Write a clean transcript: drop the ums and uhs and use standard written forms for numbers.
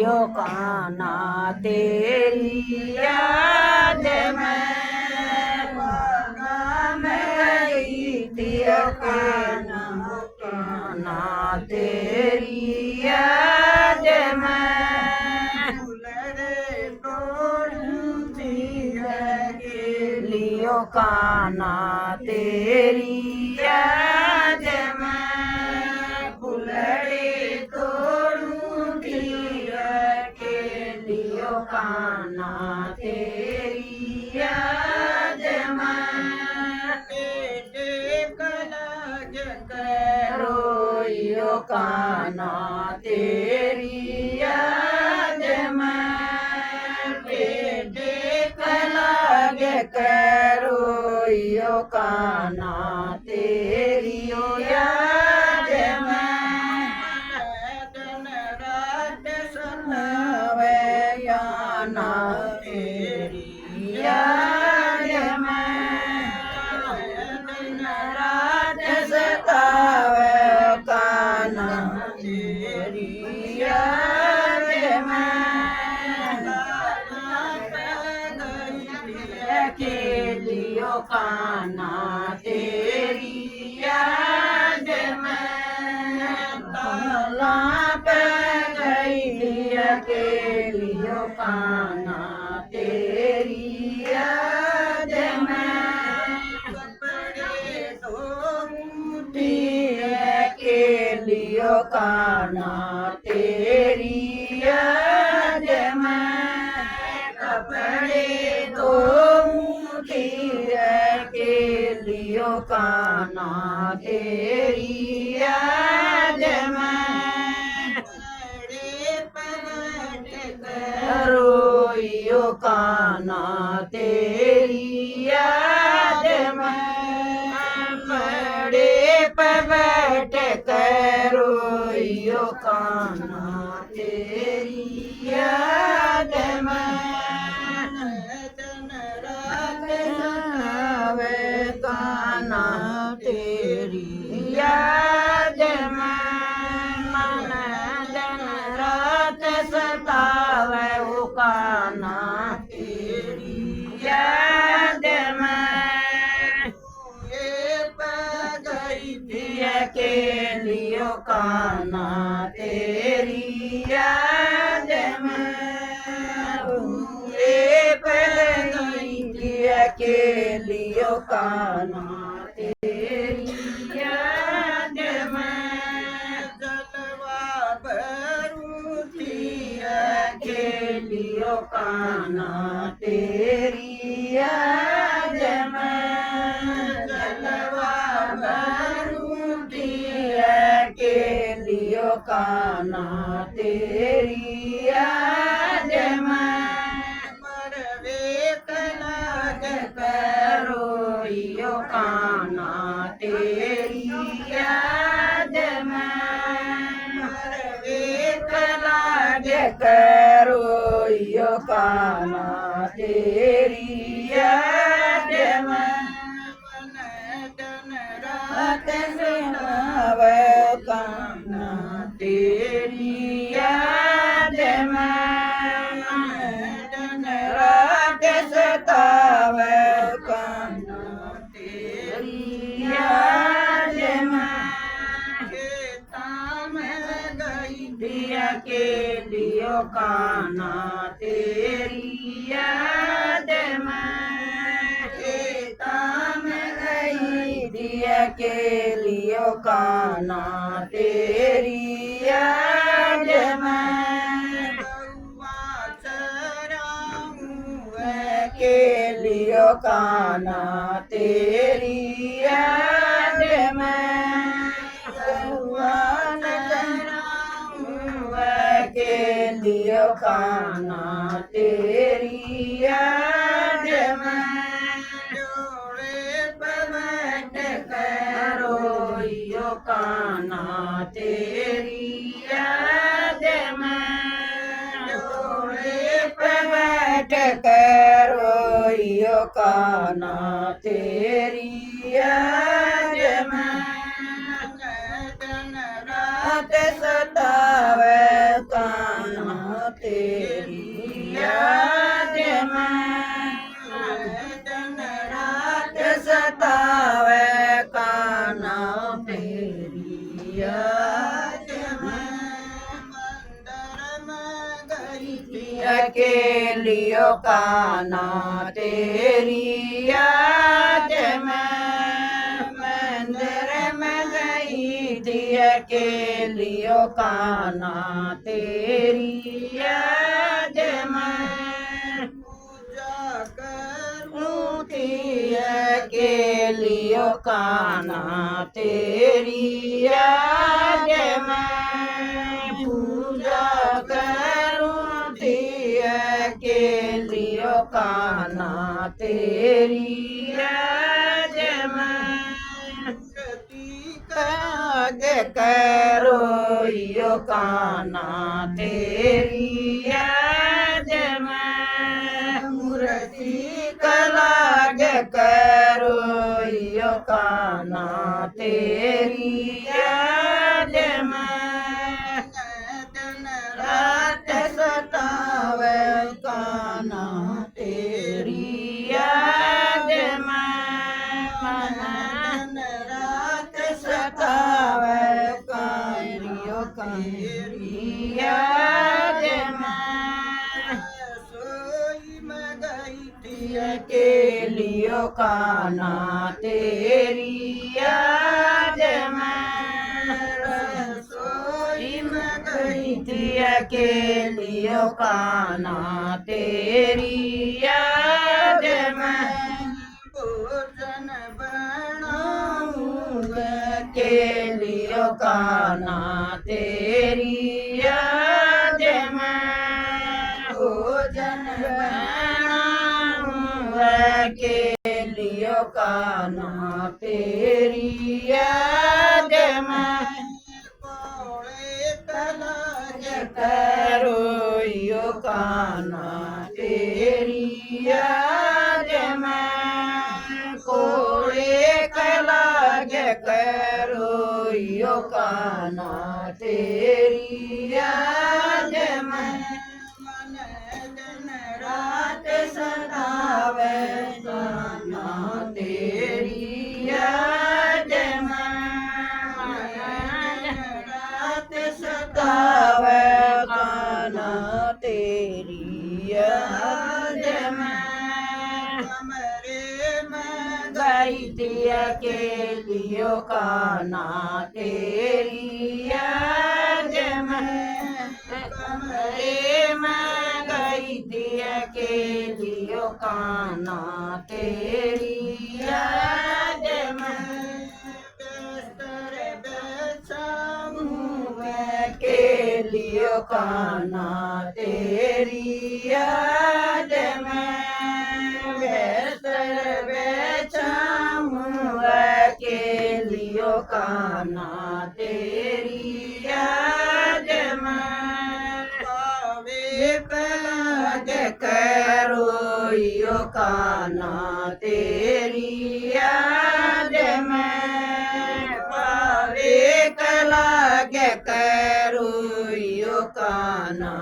लियो कान्हा तेरी याद में लियो कान्हा तेरी याद में लियो कान्हा तेरी याद में फुलड़े तोड़ूं के लियो कान्हा तेरी याद में रोइयो कान्हा तेरी याद में रोइयो कान्हा तेरी याद में दिन रात सुनावे याना तेरी याद में दिन रात सतावे कान्हा तेरी याद में के लियो कान्हा तेरी याद में कमला पे गई के लियो कान्हा तेरी याद में कपड़े धोती के लियो कान्हा तेरी याद में कपड़े के लियो कान्हा तेरी याद में रोइयो कान्हा तेरी याद में बड़े पे बैठ कर रोइयो कान्हा तेरी याद में कान्हा तेरी याद में मन दिन रात सतावे वो कान्हा तेरी याद में के लियो कान्हा तेरी याद में के लियो कान्हा तेरी याद में जलवा भरूती के लियो कान्हा तेरी याद में जलवा भरूती के लियो कान्हा तेरी याद में रोइयो कान्हा तेरी याद में रोइयो कान्हा तेरी याद में दिन रात सुनावे कान्हा तेरी याद में दिन रात सतावे याद में खेता में गई के लियो कान्हा तेरी याद में खेता में गई के लियो कान्हा तेरी याद में के लियो कान्हा तेरी याद में के लियो कान्हा तेरी याद में जोड़े पे बैठ कर रोइयो कान्हा तेरी याद में जोड़े पे बैठ कर रोइयो कान्हा तेरी याद में दिन रात सतावे कान्हा लियो काना तेरी याद में मंदिर में गई थी अकेलियो काना तेरी याद में पूजा करूं थी अकेलियो काना तेरी याद में पूजा करूं थी अकेलियो काना तेरी याद में आगे करो यो काना तेरी याद में मूर्ति कलाग करो यो काना तेरी याद में दिन रात सतावे काना तेरी याद में सतावे कारियो तेरी याद में सोई में गई थी अकेलियो काना तेरी याद में सोई में गई थी अकेलियो काना तेरी याद में भोजन अकेलियो काना तेरी याद में भोजन अकेलियो काना तेरी याद में कोड़े तलाश करो यो काना तेरी याद में कोड़े कलाग करो यो काना तेरी याद में मन दिन रात सतावे काना तेरी याद में मन रात सतावे काना तेरी याद में कमरे में गई थी अकेलियो काना तेरी याद में कमरे में गई थी अकेलियो काना तेरी याद में बिस्तर बिछाऊं अकेलियो काना तेरी याद में बिस्तर बिछाऊं अकेलियो काना तेरी याद में पावे पलाग करो यो काना तेरी याद में पावे कलाग करो यो काना